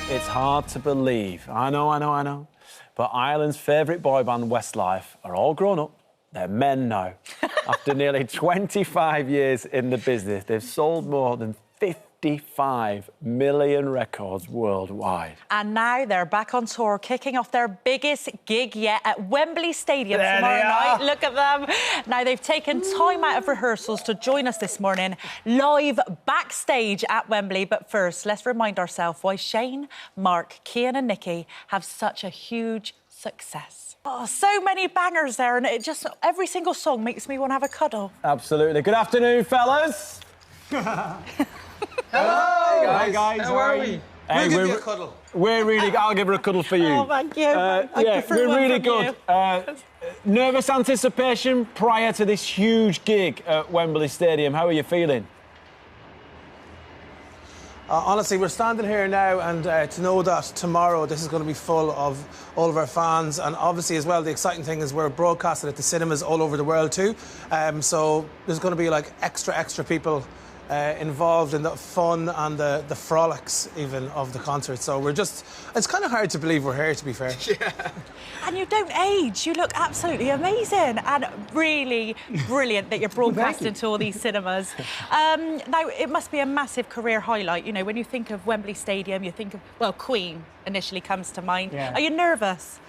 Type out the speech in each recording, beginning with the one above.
It's hard to believe. I know. But Ireland's favourite boy band, Westlife, are all grown up. They're men now. After nearly 25 years in the business, they've sold more than 55 million records worldwide. And now they're back on tour, kicking off their biggest gig yet at Wembley Stadium tomorrow night. Look at them. Now, they've taken time out of rehearsals to join us this morning, live backstage at Wembley. But first, let's remind ourselves why Shane, Mark, Cian and Nikki have such a huge success. Oh, so many bangers there, and it just, every single song makes me want to have a cuddle. Absolutely. Good afternoon, fellas. Hello! Hey guys. How are we? Hey, we'll give you a cuddle. We're really... I'll give her a cuddle for you. Oh, thank you. Yeah, we're really good. Nervous anticipation prior to this huge gig at Wembley Stadium. How are you feeling? Honestly, we're standing here now, and to know that tomorrow this is going to be full of all of our fans, and obviously as well the exciting thing is we're broadcasting at the cinemas all over the world too. So there's going to be like extra people involved in the fun and the frolics even of the concert. So we're just... It's kind of hard to believe we're here, to be fair. Yeah. And you don't age. You look absolutely amazing and really brilliant that you're broadcasting to all these cinemas. Now, it must be a massive career highlight. You know, when you think of Wembley Stadium, you think of, well, Queen initially comes to mind. Yeah. Are you nervous?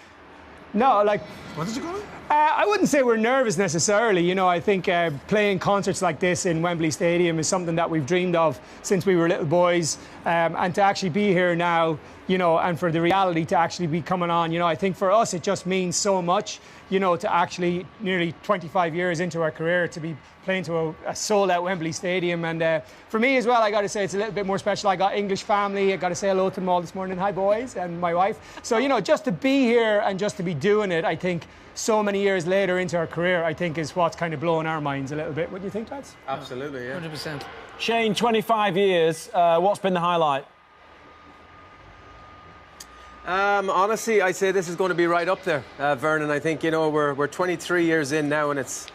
No, like... What did you call it? I wouldn't say we're nervous necessarily. You know, I think playing concerts like this in Wembley Stadium is something that we've dreamed of since we were little boys. And to actually be here now, you know, and for the reality to actually be coming on, you know, I think for us it just means so much, you know, to actually nearly 25 years into our career to be playing to a sold-out Wembley Stadium. And for me as well, I got to say it's a little bit more special. I got English family. I got to say hello to them all this morning. Hi, boys, and my wife. So, you know, just to be here and just to be doing it, I think so many years later into our career, I think is what's kind of blowing our minds a little bit. What do you think, lads? Absolutely, yeah. 100%. Shane, 25 years. What's been the highlight? Honestly, I'd say this is going to be right up there, Vernon. I think, you know, we're 23 years in now, and it's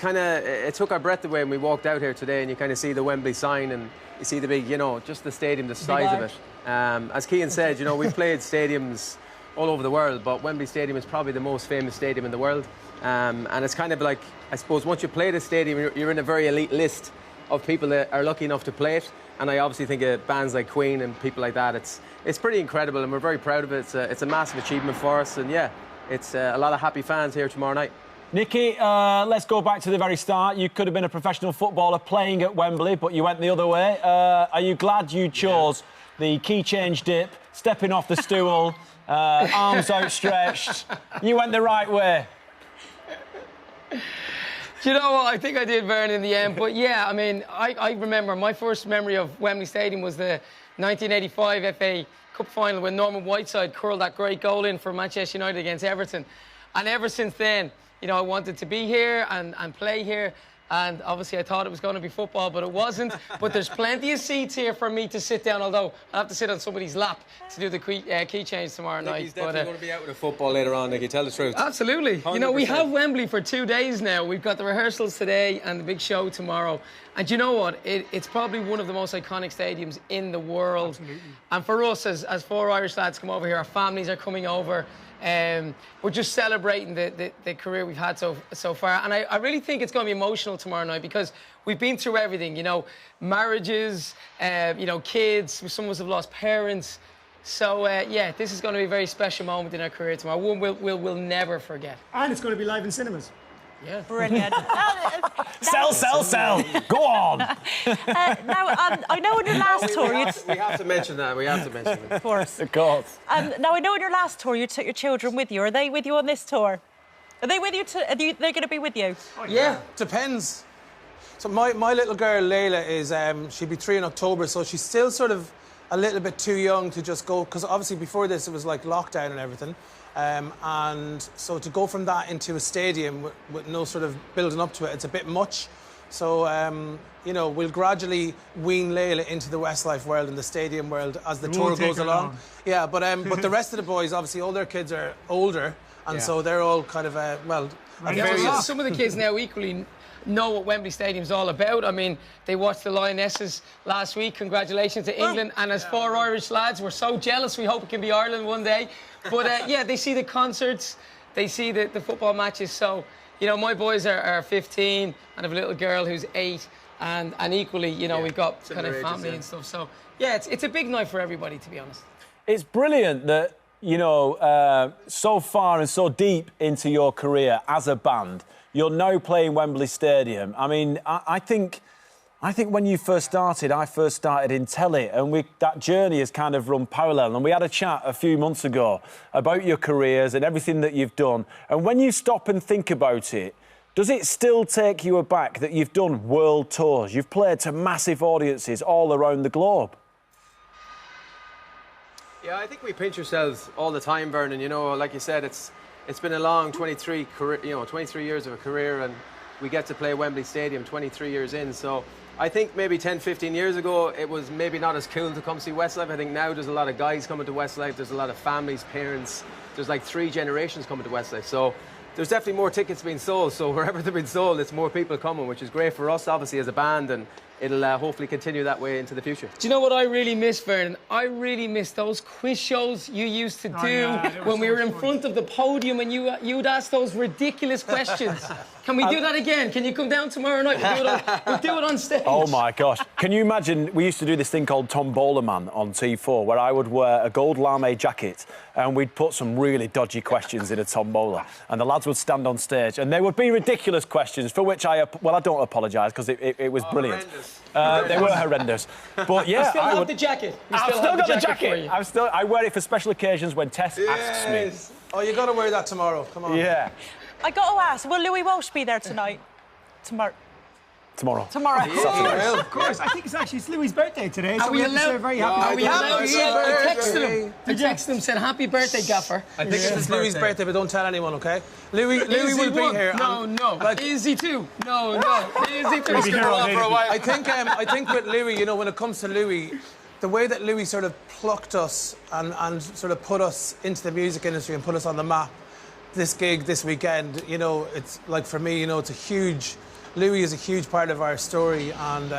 kind of... It took our breath away when we walked out here today, and you kind of see the Wembley sign and you see the big, you know, just the stadium, the size of it. As Cian said, you know, we've played stadiums all over the world, but Wembley Stadium is probably the most famous stadium in the world. And it's kind of like, I suppose, once you play the stadium, you're in a very elite list of people that are lucky enough to play it. And I obviously think of bands like Queen and people like that. It's pretty incredible, and we're very proud of it. It's a massive achievement for us, and yeah, it's a lot of happy fans here tomorrow night. Nikki, let's go back to the very start. You could have been a professional footballer playing at Wembley, but you went the other way. Are you glad you chose the key change dip, stepping off the stool, arms outstretched? You went the right way. Do you know what? I think I did, Vern, in the end. But yeah, I mean, I remember my first memory of Wembley Stadium was the 1985 FA Cup final when Norman Whiteside curled that great goal in for Manchester United against Everton. And ever since then, you know, I wanted to be here and play here. And obviously I thought it was going to be football, but it wasn't. But there's plenty of seats here for me to sit down, although I have to sit on somebody's lap to do the key change tomorrow night. He's definitely going to be out with a football later on, Nicky, tell the truth. Absolutely. 100%. You know, we have Wembley for 2 days now. We've got the rehearsals today and the big show tomorrow. And you know what? It's probably one of the most iconic stadiums in the world. Absolutely. And for us, as 4 Irish lads come over here, our families are coming over. We're just celebrating the career we've had so far, and I really think it's going to be emotional tomorrow night because we've been through everything, you know, marriages, you know, kids. Some of us have lost parents. So yeah, this is going to be a very special moment in our career tomorrow. One we'll never forget. And it's going to be live in cinemas. Yeah, brilliant. Sell. Go on. Now, I know on your last tour... We have to mention that. We have to mention it. Of course. Of course. Now, I know on your last tour you took your children with you. Are they with you on this tour? Are they with you? They're going to be with you? Oh, yeah, depends. So my little girl, Layla, is... she'll be 3 in October, so she's still sort of a little bit too young to just go... Because obviously before this, it was like lockdown and everything. And so to go from that into a stadium with no sort of building up to it, it's a bit much. So, you know, we'll gradually wean Layla into the Westlife world and the stadium world as the tour goes along. Yeah, but the rest of the boys, obviously, all their kids are older, and so they're all kind of, well... Some of the kids now equally know what Wembley Stadium's all about. I mean, they watched the Lionesses last week. Congratulations to England. And as 4 Irish lads, we're so jealous. We hope it can be Ireland one day. But yeah, they see the concerts, they see the football matches. So, you know, my boys are 15 and have a little girl who's 8. And equally, you know, we've got kind of family and stuff. So, yeah, it's a big night for everybody, to be honest. It's brilliant that, you know, so far and so deep into your career as a band, you're now playing Wembley Stadium. I mean, I think when you first started, I first started in telly, and that journey has kind of run parallel. And we had a chat a few months ago about your careers and everything that you've done. And when you stop and think about it, does it still take you aback that you've done world tours? You've played to massive audiences all around the globe. Yeah, I think we pinch ourselves all the time, Vernon. You know, like you said, it's been a long 23 years of a career, and we get to play Wembley Stadium 23 years in. So I think maybe 10, 15 years ago, it was maybe not as cool to come see Westlife. I think now there's a lot of guys coming to Westlife. There's a lot of families, parents. There's like 3 generations coming to Westlife. So there's definitely more tickets being sold. So wherever they've been sold, it's more people coming, which is great for us, obviously, as a band. And it'll hopefully continue that way into the future. Do you know what I really miss, Vernon? I really miss those quiz shows you used to do when we were in front of the podium and you'd ask those ridiculous questions. Can we do that again? Can you come down tomorrow night? We'll do it on stage. Oh, my gosh. Can you imagine, we used to do this thing called Tombola Man on T4, where I would wear a gold lame jacket and we'd put some really dodgy questions in a tombola, and the lads would stand on stage and they would be ridiculous questions for which I don't apologise, because it was brilliant. They were horrendous. But yeah, you still have the jacket. I've still got the jacket. I wear it for special occasions when Tess asks me. Oh, you got to wear that tomorrow. Come on. Yeah. I got to ask, will Louis Walsh be there tonight? Tomorrow. Yeah, of course. I think it's Louis' birthday today, so we have to say very happy birthday. I texted him, said happy birthday, Gaffer. I think it's Louis' birthday, but don't tell anyone, okay? Louis will be here. No. Is he too? No. Is he too? He's going to go on for a while. I think with Louis, you know, when it comes to Louis, the way that Louis sort of plucked us and sort of put us into the music industry and put us on the map, this gig this weekend, you know, it's like, for me, you know, it's a huge... Louis is a huge part of our story, and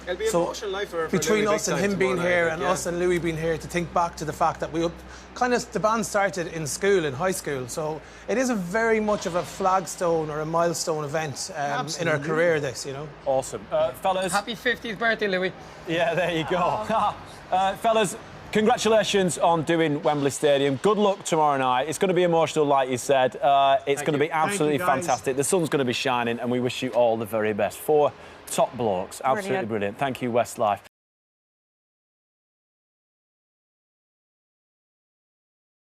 it'll be an emotional night for between Louis us and him being here and us and Louis being here, to think back to the fact that the band started in school, in high school, so it is a very much of a flagstone or a milestone event in our career, this, you know. Awesome. Fellas. Happy 50th birthday, Louis. Yeah, there you go. Fellas, congratulations on doing Wembley Stadium. Good luck tomorrow night. It's going to be emotional, like you said. It's going to be absolutely fantastic. The sun's going to be shining, and we wish you all the very best. 4 top blokes. Absolutely brilliant. Thank you, Westlife.